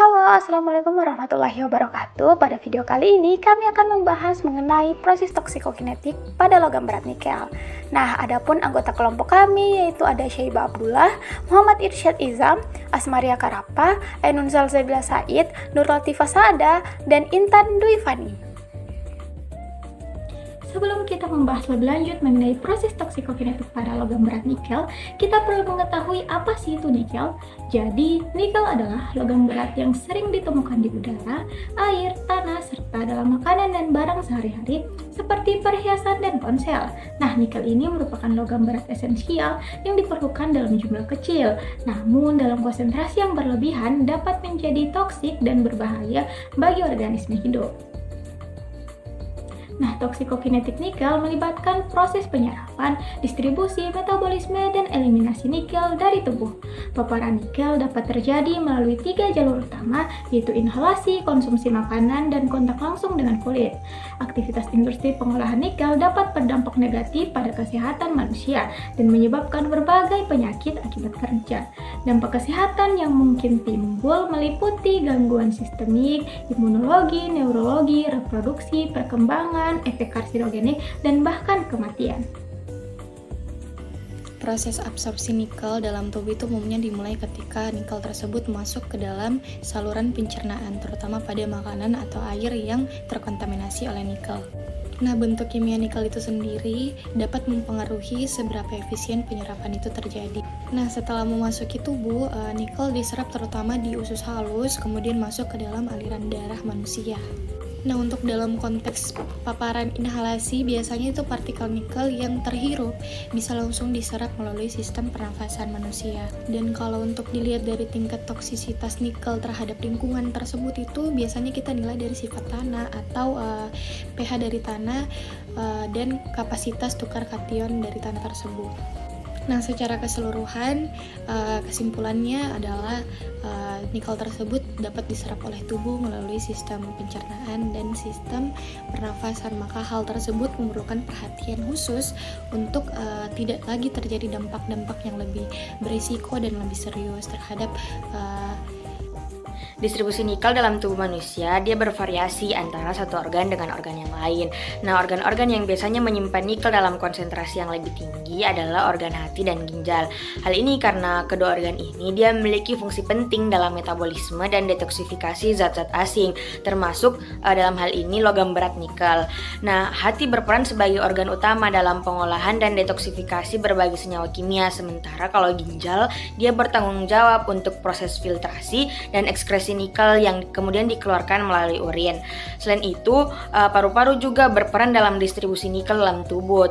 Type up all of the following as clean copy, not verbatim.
Halo, Assalamualaikum warahmatullahi wabarakatuh. Pada video kali ini kami akan membahas mengenai proses toksikokinetik pada logam berat nikel. Nah, adapun anggota kelompok kami yaitu ada Syaibah Abdullah, Muhammad Irsyad Izam, Asmaria Karapa, Ainun Zalzabila Said, Nur Latifah Saada, dan Intan Dwi Fani. Sebelum kita membahas lebih lanjut mengenai proses toksikokinetik pada logam berat nikel, kita perlu mengetahui apa sih itu nikel. Jadi, nikel adalah logam berat yang sering ditemukan di udara, air, tanah, serta dalam makanan dan barang sehari-hari seperti perhiasan dan ponsel. Nah, nikel ini merupakan logam berat esensial yang diperlukan dalam jumlah kecil, namun dalam konsentrasi yang berlebihan dapat menjadi toksik dan berbahaya bagi organisme hidup. Nah, toksikokinetik nikel melibatkan proses penyerapan, distribusi, metabolisme, dan eliminasi nikel dari tubuh. Paparan nikel dapat terjadi melalui 3 jalur utama, yaitu inhalasi, konsumsi makanan, dan kontak langsung dengan kulit. Aktivitas industri pengolahan nikel dapat berdampak negatif pada kesehatan manusia dan menyebabkan berbagai penyakit akibat kerja. Dampak kesehatan yang mungkin timbul meliputi gangguan sistemik, imunologi, neurologi, reproduksi, perkembangan, efek karsinogenik, dan bahkan kematian. Proses absorpsi nikel dalam tubuh itu umumnya dimulai ketika nikel tersebut masuk ke dalam saluran pencernaan, terutama pada makanan atau air yang terkontaminasi oleh nikel. Nah, bentuk kimia nikel itu sendiri dapat mempengaruhi seberapa efisien penyerapan itu terjadi. Nah, setelah memasuki tubuh, nikel diserap terutama di usus halus, kemudian masuk ke dalam aliran darah manusia. Nah, untuk dalam konteks paparan inhalasi, biasanya itu partikel nikel yang terhirup bisa langsung diserap melalui sistem pernafasan manusia. Dan kalau untuk dilihat dari tingkat toksisitas nikel terhadap lingkungan tersebut itu biasanya kita nilai dari sifat tanah atau pH dari tanah dan kapasitas tukar kation dari tanah tersebut. Nah, secara keseluruhan kesimpulannya adalah nikel tersebut dapat diserap oleh tubuh melalui sistem pencernaan dan sistem pernafasan. Maka hal tersebut memerlukan perhatian khusus untuk tidak lagi terjadi dampak-dampak yang lebih berisiko dan lebih serius terhadap Distribusi nikel dalam tubuh manusia, dia bervariasi antara satu organ dengan organ yang lain. Nah, organ-organ yang biasanya menyimpan nikel dalam konsentrasi yang lebih tinggi adalah organ hati dan ginjal. Hal ini karena kedua organ ini dia memiliki fungsi penting dalam metabolisme dan detoksifikasi zat-zat asing, termasuk dalam hal ini logam berat nikel. Nah, hati berperan sebagai organ utama dalam pengolahan dan detoksifikasi berbagai senyawa kimia, sementara kalau ginjal dia bertanggung jawab untuk proses filtrasi dan ekskresi nikel yang kemudian dikeluarkan melalui urin. Selain itu, paru-paru juga berperan dalam distribusi nikel dalam tubuh,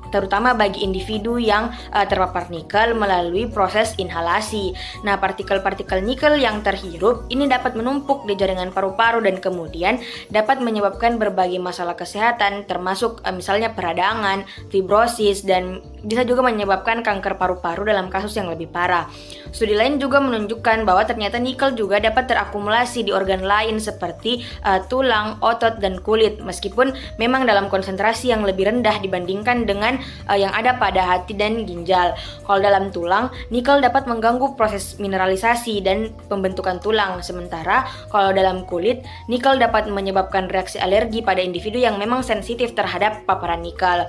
terutama bagi individu yang terpapar nikel melalui proses inhalasi. Nah, partikel-partikel nikel yang terhirup ini dapat menumpuk di jaringan paru-paru dan kemudian dapat menyebabkan berbagai masalah kesehatan, termasuk misalnya peradangan, fibrosis, dan bisa juga menyebabkan kanker paru-paru dalam kasus yang lebih parah. Studi lain juga menunjukkan bahwa ternyata nikel juga dapat terakumulasi di organ lain seperti tulang, otot, dan kulit, meskipun memang dalam konsentrasi yang lebih rendah dibandingkan dengan yang ada pada hati dan ginjal. Kalau dalam tulang, nikel dapat mengganggu proses mineralisasi dan pembentukan tulang, sementara kalau dalam kulit, nikel dapat menyebabkan reaksi alergi pada individu yang memang sensitif terhadap paparan nikel.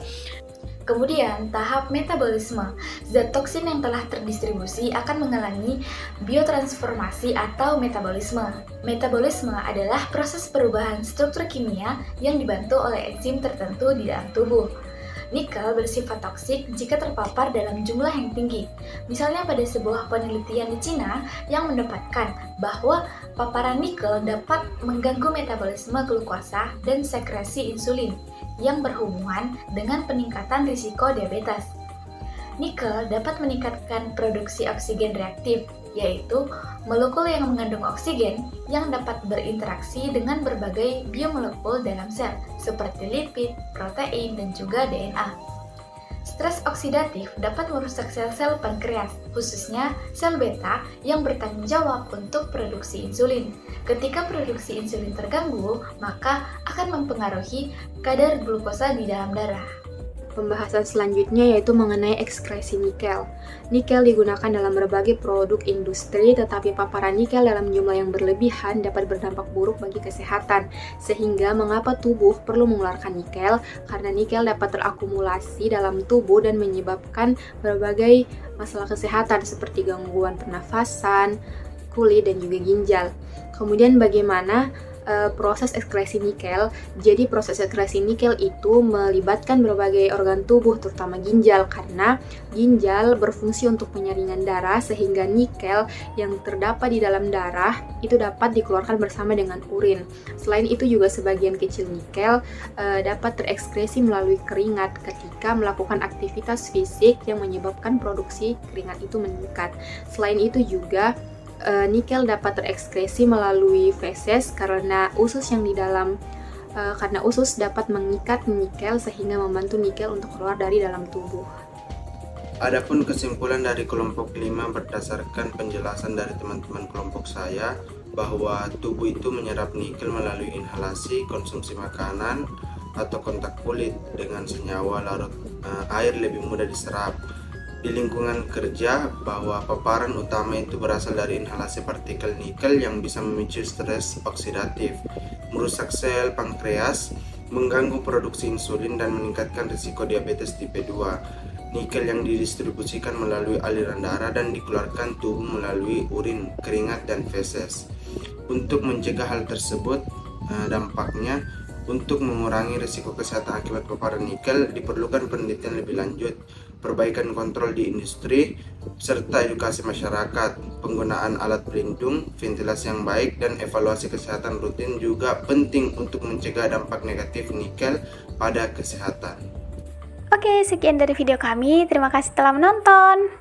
Kemudian, tahap metabolisme. Zat toksin yang telah terdistribusi akan mengalami biotransformasi atau metabolisme. Metabolisme adalah proses perubahan struktur kimia yang dibantu oleh enzim tertentu di dalam tubuh. Nikel bersifat toksik jika terpapar dalam jumlah yang tinggi. Misalnya pada sebuah penelitian di Cina yang mendapatkan bahwa paparan nikel dapat mengganggu metabolisme glukosa dan sekresi insulin yang berhubungan dengan peningkatan risiko diabetes. Nikel dapat meningkatkan produksi oksigen reaktif, yaitu molekul yang mengandung oksigen yang dapat berinteraksi dengan berbagai biomolekul dalam sel, seperti lipid, protein, dan juga DNA. Stres oksidatif dapat merusak sel-sel pankreas, khususnya sel beta yang bertanggung jawab untuk produksi insulin. Ketika produksi insulin terganggu, maka akan mempengaruhi kadar glukosa di dalam darah. Pembahasan selanjutnya yaitu mengenai ekskresi nikel. Nikel digunakan dalam berbagai produk industri, tetapi paparan nikel dalam jumlah yang berlebihan dapat berdampak buruk bagi kesehatan. Sehingga mengapa tubuh perlu mengeluarkan nikel? Karena nikel dapat terakumulasi dalam tubuh dan menyebabkan berbagai masalah kesehatan seperti gangguan pernafasan, kulit, dan juga ginjal. Kemudian bagaimana proses ekskresi nikel? Jadi proses ekskresi nikel itu melibatkan berbagai organ tubuh, terutama ginjal, karena ginjal berfungsi untuk penyaringan darah sehingga nikel yang terdapat di dalam darah itu dapat dikeluarkan bersama dengan urin. Selain itu juga sebagian kecil nikel dapat terekskresi melalui keringat ketika melakukan aktivitas fisik yang menyebabkan produksi keringat itu meningkat. Selain itu juga nikel dapat terekskresi melalui feses karena usus yang di dalam karena usus dapat mengikat nikel sehingga membantu nikel untuk keluar dari dalam tubuh. Adapun kesimpulan dari kelompok 5 berdasarkan penjelasan dari teman-teman kelompok saya bahwa tubuh itu menyerap nikel melalui inhalasi, konsumsi makanan, atau kontak kulit dengan senyawa larut air lebih mudah diserap. Di lingkungan kerja, bahwa paparan utama itu berasal dari inhalasi partikel nikel yang bisa memicu stres oksidatif, merusak sel pankreas, mengganggu produksi insulin, dan meningkatkan risiko diabetes tipe 2. Nikel yang didistribusikan melalui aliran darah dan dikeluarkan tubuh melalui urin, keringat, dan feses. Untuk mencegah hal tersebut, dampaknya untuk mengurangi risiko kesehatan akibat paparan nikel diperlukan penelitian lebih lanjut, perbaikan kontrol di industri, serta edukasi masyarakat. Penggunaan alat pelindung, ventilasi yang baik, dan evaluasi kesehatan rutin juga penting untuk mencegah dampak negatif nikel pada kesehatan. Oke, sekian dari video kami. Terima kasih telah menonton.